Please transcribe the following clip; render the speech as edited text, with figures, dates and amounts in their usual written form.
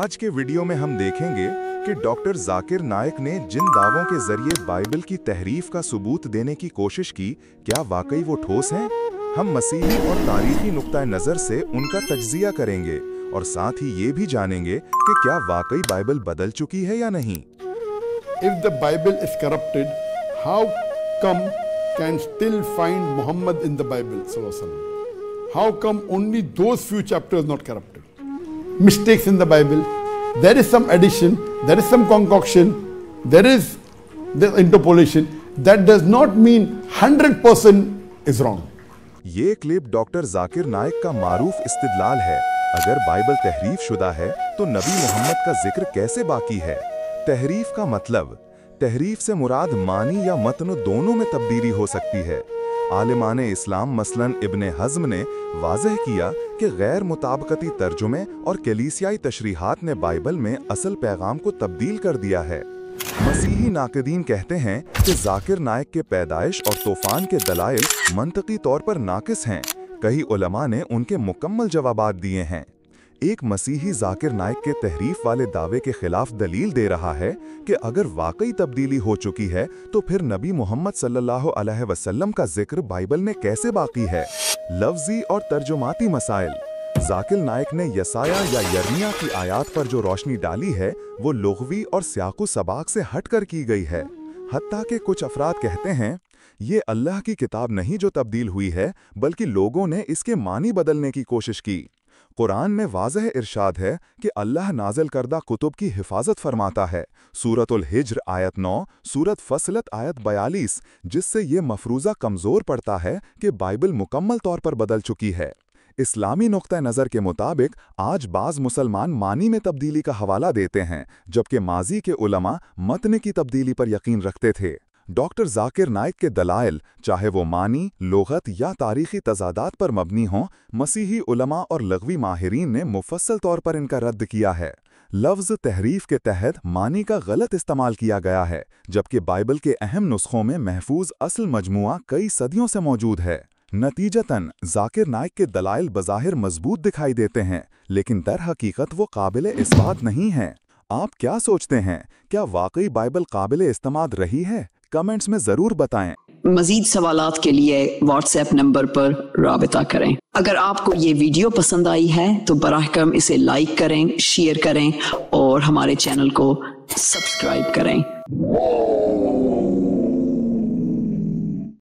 आज के वीडियो में हम देखेंगे कि डॉक्टर जाकिर नाइक ने जिन दावों के जरिए बाइबल की तहरीफ का सबूत देने की कोशिश की, क्या वाकई वो ठोस हैं? हम मसीही और तारीखी नुक्ता नज़र से उनका तज्जिया करेंगे और साथ ही ये भी जानेंगे कि क्या वाकई बाइबल बदल चुकी है या नहीं। If the Bible is corrupted, how come can still find Muhammad in the Bible? How come only those few chapters not corrupted? Mistakes in the Bible, there is some addition, there is some concoction, there is the interpolation. That does not mean 100% is wrong. ये clip doctor Zakir Naik का मारूफ इस्तिदलाल है। अगर Bible तहरीफ शुदा है तो नबी मोहम्मद का जिक्र कैसे बाकी है? तहरीफ का मतलब, तहरीफ से मुराद मानी या मतन दोनों में तब्दीली हो सकती है। आलिमाने इस्लाम मसलन इब्ने हज़्म ने वाज़ह किया कि गैर मुताबकती तर्जुमे और कलीसियाई तशरीहात ने बाइबल में असल पैगाम को तब्दील कर दिया है। मसीही नाक़दीन कहते हैं कि जाकिर नाइक के पैदाइश और तूफ़ान के दलाइल मंतकी तौर पर नाकिस हैं। कई उलमा ने उनके मुकम्मल जवाबात दिए हैं। एक मसीही जाकिर नाइक के तहरीफ वाले दावे के खिलाफ दलील दे रहा है कि अगर वाकई तब्दीली हो चुकी है तो फिर नबी मोहम्मद सल्लल्लाहु अलैहि वसल्लम का जिक्र बाइबल में कैसे बाकी है? लफ्जी और तर्जुमाती मसाइल। जाकिर नाइक ने यसाया या यर्मिया की आयात पर जो रोशनी डाली है वो लुग़वी और सियाक़ु सबाक से हटकर की गई है। हत्ता के कुछ अफराद कहते हैं ये अल्लाह की किताब नहीं जो तब्दील हुई है, बल्कि लोगों ने इसके मानी बदलने की कोशिश की। कुरान में वाज़ह इरशाद है कि अल्लाह नाज़िल करदा कुतुब की हिफाजत फरमाता है। सूरतुल हिज्र आयत 9, सूरत फसलत आयत 42, जिससे ये मफरूज़ा कमज़ोर पड़ता है कि बाइबल मुकम्मल तौर पर बदल चुकी है। इस्लामी नुक्ता नज़र के मुताबिक आज बाज़ मुसलमान मानी में तब्दीली का हवाला देते हैं, जबकि माजी के उलमा मतन की तब्दीली पर यकीन रखते थे। डॉक्टर जाकिर नाइक के दलाइल, चाहे वो मानी, लुग़त या तारीख़ी तज़ादात पर मबनी हों, मसीही उलमा और लग़वी माहिरीन ने मुफस्सल तौर पर इनका रद्द किया है। लफ्ज़ तहरीफ के तहत मानी का गलत इस्तेमाल किया गया है, जबकि बाइबल के अहम नुस्खों में महफूज असल मजमुआ कई सदियों से मौजूद है। नतीजतन जाकिर नाइक के दलाइल बज़ाहिर मजबूत दिखाई देते हैं, लेकिन दर हकीकत वो काबिल इस्बात नहीं हैं। आप क्या सोचते हैं? क्या वाकई बाइबल काबिल इस्तेमाल रही है? कमेंट्स में ज़रूर बताएं। मज़ीद सवालात के लिए व्हाट्सएप नंबर पर राबिता करें। अगर आपको ये वीडियो पसंद आई है तो बराह करम इसे लाइक करें, शेयर करें और हमारे चैनल को सब्सक्राइब करें।